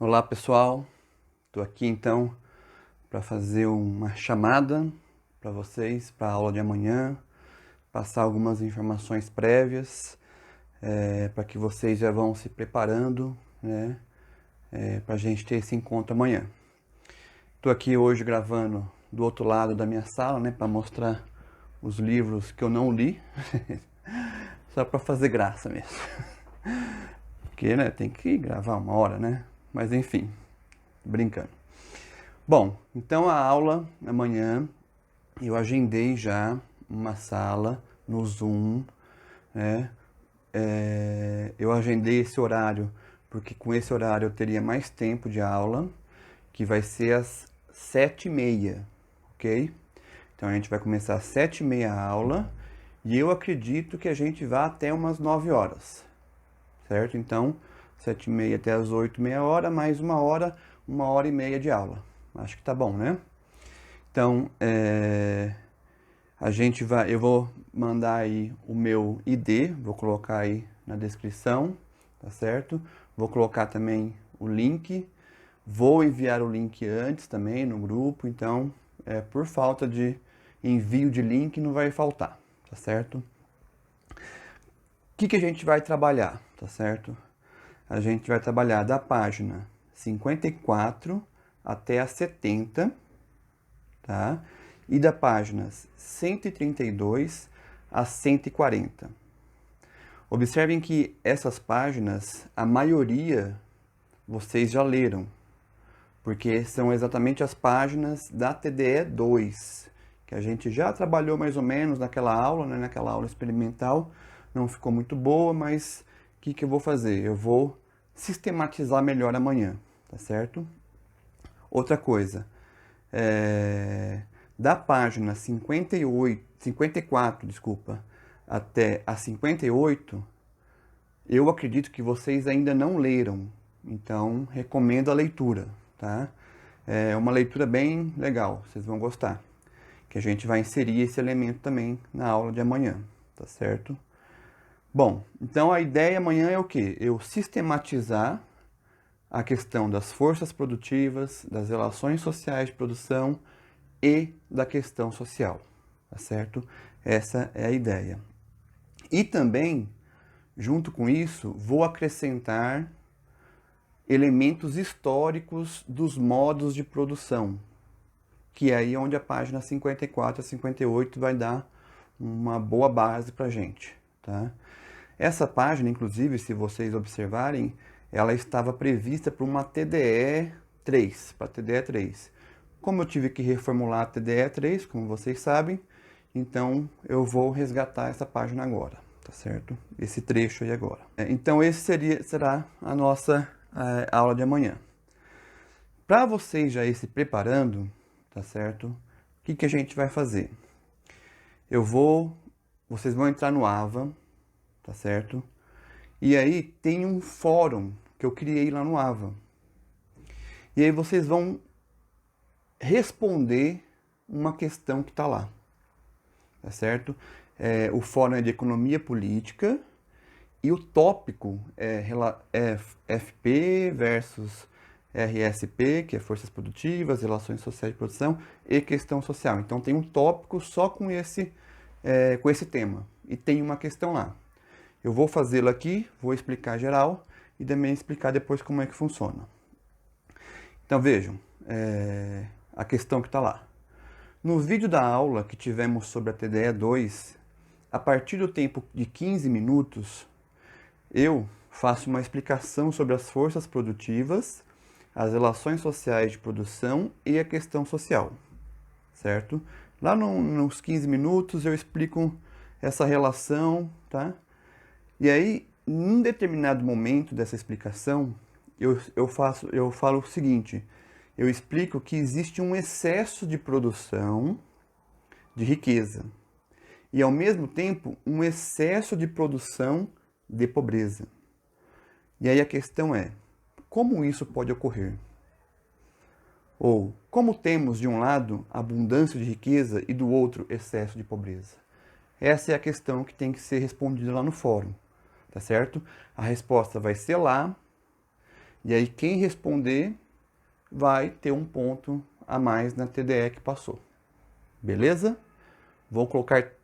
Olá pessoal, estou aqui então para fazer uma chamada para vocês para a aula de amanhã, passar algumas informações prévias para que vocês já vão se preparando, né, para a gente ter esse encontro amanhã. Estou aqui hoje gravando do outro lado da minha sala, né, para mostrar os livros que eu não li, só para fazer graça mesmo, porque né, tem que gravar uma hora, né? Mas enfim, brincando. Bom, então a aula amanhã eu agendei já uma sala no Zoom, né? Eu agendei esse horário porque com esse horário eu teria mais tempo de aula, que vai ser às 7h30, ok? Então a gente vai começar às 7h30 a aula e eu acredito que a gente vá até umas 9 horas, certo? Então 7h30 até as 8h, meia hora, mais uma hora e meia de aula. Acho que tá bom, né? Então, eu vou mandar aí o meu ID, vou colocar aí na descrição, tá certo? Vou colocar também o link, vou enviar o link antes também no grupo, então, por falta de envio de link não vai faltar, tá certo? O que a gente vai trabalhar, tá certo? A gente vai trabalhar da página 54 até a 70, tá? E da páginas 132 a 140. Observem que essas páginas, a maioria vocês já leram, porque são exatamente as páginas da TDE 2, que a gente já trabalhou mais ou menos naquela aula, né? Naquela aula experimental. Não ficou muito boa, mas o que eu vou fazer? Eu vou sistematizar melhor amanhã, tá certo? Outra coisa, da página 54, desculpa, até a 58, eu acredito que vocês ainda não leram, então recomendo a leitura, tá? É uma leitura bem legal, vocês vão gostar, que a gente vai inserir esse elemento também na aula de amanhã, tá certo? Bom, então a ideia amanhã é o quê? Eu sistematizar a questão das forças produtivas, das relações sociais de produção e da questão social, tá certo? Essa é a ideia. E também, junto com isso, vou acrescentar elementos históricos dos modos de produção, que é aí onde a página 54 a 58 vai dar uma boa base para a gente, tá? Essa página, inclusive, se vocês observarem, ela estava prevista para uma TDE 3, para TDE 3. Como eu tive que reformular a TDE 3, como vocês sabem, então eu vou resgatar essa página agora, tá certo? Esse trecho aí agora. Então esse será a nossa aula de amanhã. Para vocês já ir se preparando, tá certo? O que a gente vai fazer? Vocês vão entrar no AVA, tá certo? E aí tem um fórum que eu criei lá no AVA. E aí vocês vão responder uma questão que está lá, tá certo? O fórum é de economia política e o tópico é FP versus RSP, que é forças produtivas, relações sociais de produção e questão social. Então tem um tópico só com esse tema e tem uma questão lá. Eu vou fazê-lo aqui, vou explicar geral e também explicar depois como é que funciona. Então vejam, a questão que está lá. No vídeo da aula que tivemos sobre a TDE 2, a partir do tempo de 15 minutos, eu faço uma explicação sobre as forças produtivas, as relações sociais de produção e a questão social, certo? Lá nos 15 minutos eu explico essa relação, tá? E aí, num determinado momento dessa explicação, eu falo o seguinte, eu explico que existe um excesso de produção de riqueza e, ao mesmo tempo, um excesso de produção de pobreza. E aí a questão é, como isso pode ocorrer? Ou, como temos, de um lado, abundância de riqueza e, do outro, excesso de pobreza? Essa é a questão que tem que ser respondida lá no fórum, tá certo? A resposta vai ser lá, E aí quem responder vai ter um ponto a mais na TDE que passou. Beleza? Vou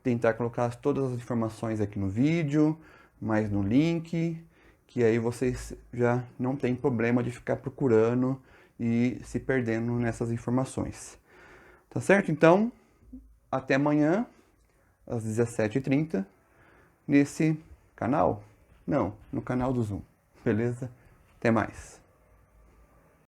tentar colocar todas as informações aqui no vídeo, mais no link, que aí vocês já não tem problema de ficar procurando e se perdendo nessas informações. Tá certo? Então, até amanhã, às 17h30, nesse canal. Não, no canal do Zoom. Beleza? Até mais.